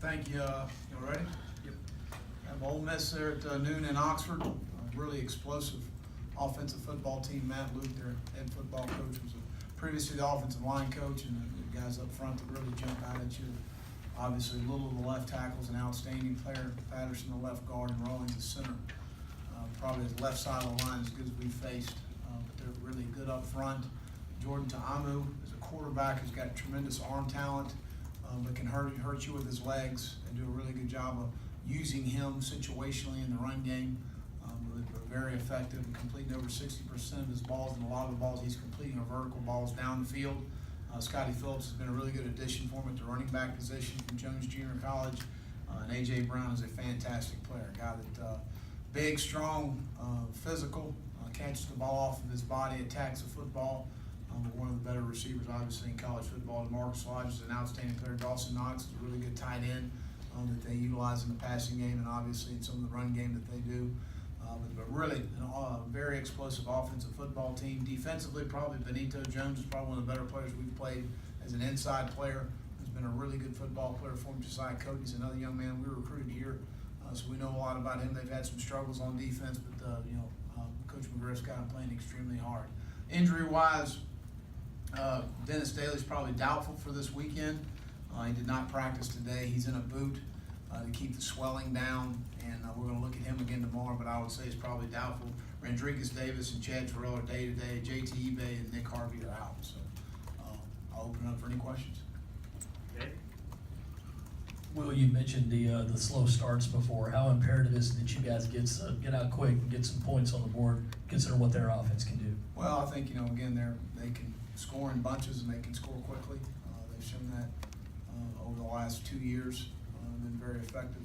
Thank you. You ready? Yep. Have Ole Miss there at noon in Oxford. A really explosive offensive football team. Matt Luke, their head football coach, was previously the offensive line coach, and the guys up front that really jump out at you. Obviously, Little, the left tackle, is an outstanding player. Patterson, the left guard, and Rawlings, the center. Probably the left side of the line as good as we've faced, but they're really good up front. Jordan Ta'amu is a quarterback who's got tremendous arm talent, but can hurt you with his legs and do a really good job of using him situationally in the run game. Very effective and completing over 60% of his balls, and a lot of the balls he's completing are vertical balls down the field. Scotty Phillips has been a really good addition for him at the running back position from Jones Junior College. And A.J. Brown is a fantastic player, a guy that big, strong, physical, catches the ball off of his body, attacks the football. One of the better receivers, obviously, in college football. Marcus Lodge is an outstanding player. Dawson Knox is a really good tight end that they utilize in the passing game and obviously in some of the run game that they do. But really, a very explosive offensive football team. Defensively, probably Benito Jones is probably one of the better players we've played as an inside player. He's been a really good football player for him. Josiah Cody's another young man we recruited here, so we know a lot about him. They've had some struggles on defense, but Coach McGriff's got him playing extremely hard. Injury-wise, Dennis Daly's probably doubtful for this weekend. He did not practice today. He's in a boot to keep the swelling down, and we're going to look at him again tomorrow, but I would say it's probably doubtful. Rodriguez Davis and Chad Terrell are day-to-day. JT eBay and Nick Harvey are out. So I'll open it up for any questions. Okay. Will, you mentioned the slow starts before. How imperative is it that you guys get out quick and get some points on the board, consider what their offense can do? Well, I think, again, they can score in bunches and they can score quickly. They've shown that over the last 2 years. Been very effective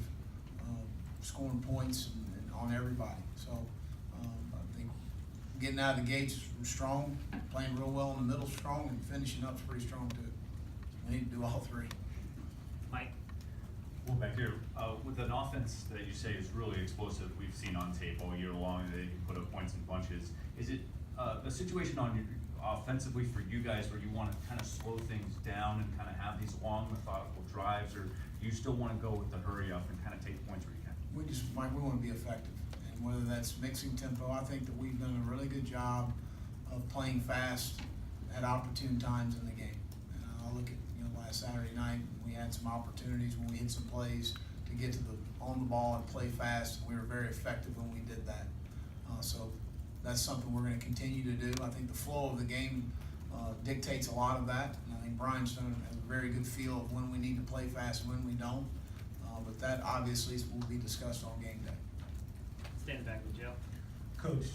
scoring points and on everybody. So I think getting out of the gates strong, playing real well in the middle strong, and finishing up pretty strong too. We need to do all three. Mike? Well, back here, with an offense that you say is really explosive, we've seen on tape all year long, that they can put up points in bunches. Is it a situation on your offensively for you guys where you want to kind of slow things down and kind of have these long, methodical drives, or do you still want to go with the hurry up and kind of take points where you can? We want to be effective, and whether that's mixing tempo, I think that we've done a really good job of playing fast at opportune times in the game. And I'll look at last Saturday night, we had some opportunities when we hit some plays to get to on the ball and play fast, and we were very effective when we did that. So that's something we're going to continue to do. I think the flow of the game dictates a lot of that, and I think Brian's done a very good feel of when we need to play fast and when we don't. But that obviously will be discussed on game day. Stand back with Joe. Coach,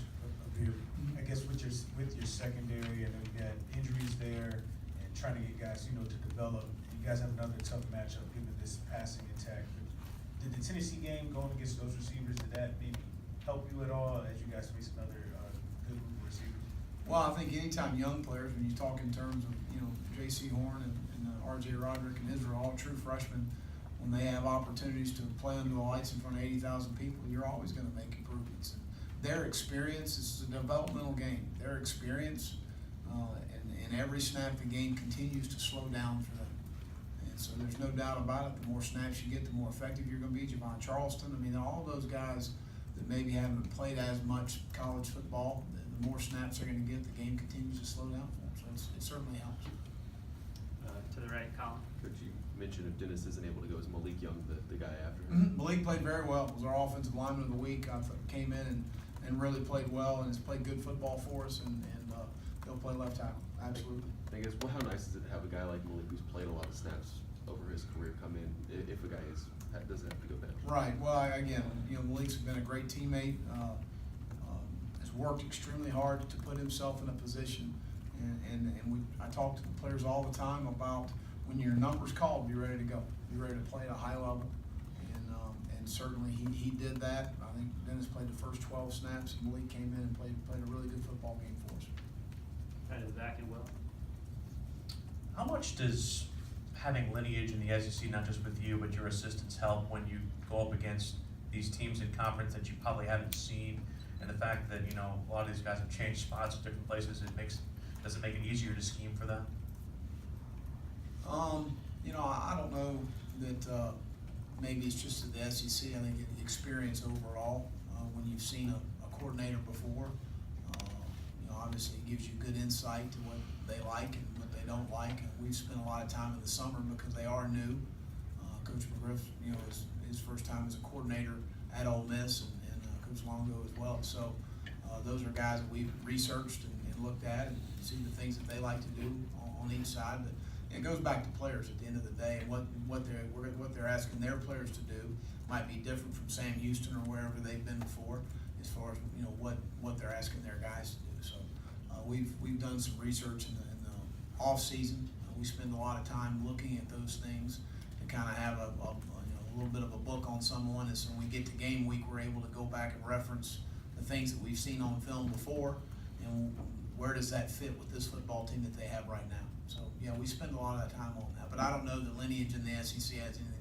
I guess with your secondary, and you got injuries there, and trying to get guys, to develop. You guys have another tough matchup given this passing attack. But did the Tennessee game going against those receivers, did that maybe help you at all as you guys face another good group of receivers? Well, I think anytime young players, when you talk in terms of J.C. Horn and R.J. Roderick and Israel, all true freshmen, when they have opportunities to play under the lights in front of 80,000 people, you're always going to make improvements. And their experience, this is a developmental game. Their experience and every snap the game continues to slow down for them. And so there's no doubt about it. The more snaps you get, the more effective you're going to be. Javon Charleston, all those guys that maybe haven't played as much college football, the more snaps they're going to get, the game continues to slow down for them. So it certainly helps. To the right, Colin. Could you mention if Dennis isn't able to go, is Malik Young the guy after him? Mm-hmm. Malik played very well. Was our offensive lineman of the week. I came in and really played well and has played good football for us, and he'll play left tackle. Absolutely. I guess, how nice is it to have a guy like Malik who's played a lot of snaps over his career come in if a guy doesn't have to go down? Right. Well, again, Malik's been a great teammate. Has worked extremely hard to put himself in a position, and I talk to the players all the time about when your number's called, be ready to go. Be ready to play at a high level, and certainly he did that. I think Dennis played the first 12 snaps, and Malik came in and played a really good football game for us. Right to the back and Will. How much does having lineage in the SEC, not just with you, but your assistants, help when you go up against these teams in conference that you probably haven't seen, and the fact that a lot of these guys have changed spots at different places, does it make it easier to scheme for them? I don't know that maybe it's just at the SEC, I think experience overall, when you've seen a coordinator before. You know, obviously it gives you good insight to what they like and what they don't like. And we've spent a lot of time in the summer because they are new. Coach McGriff, you know, is his first time as a coordinator at Ole Miss, and Coach Longo as well. So those are guys that we've researched and looked at and see the things that they like to do on each side. But it goes back to players at the end of the day, and what they're asking their players to do might be different from Sam Houston or wherever they've been before, as far as, you know, what they're asking their guys to do. So we've done some research in the off season. We spend a lot of time looking at those things and kind of have a little bit of a book on someone. And so when we get to game week, we're able to go back and reference the things that we've seen on film before, and where does that fit with this football team that they have right now. So yeah, we spend a lot of that time on that, but I don't know that lineage in the SEC has anything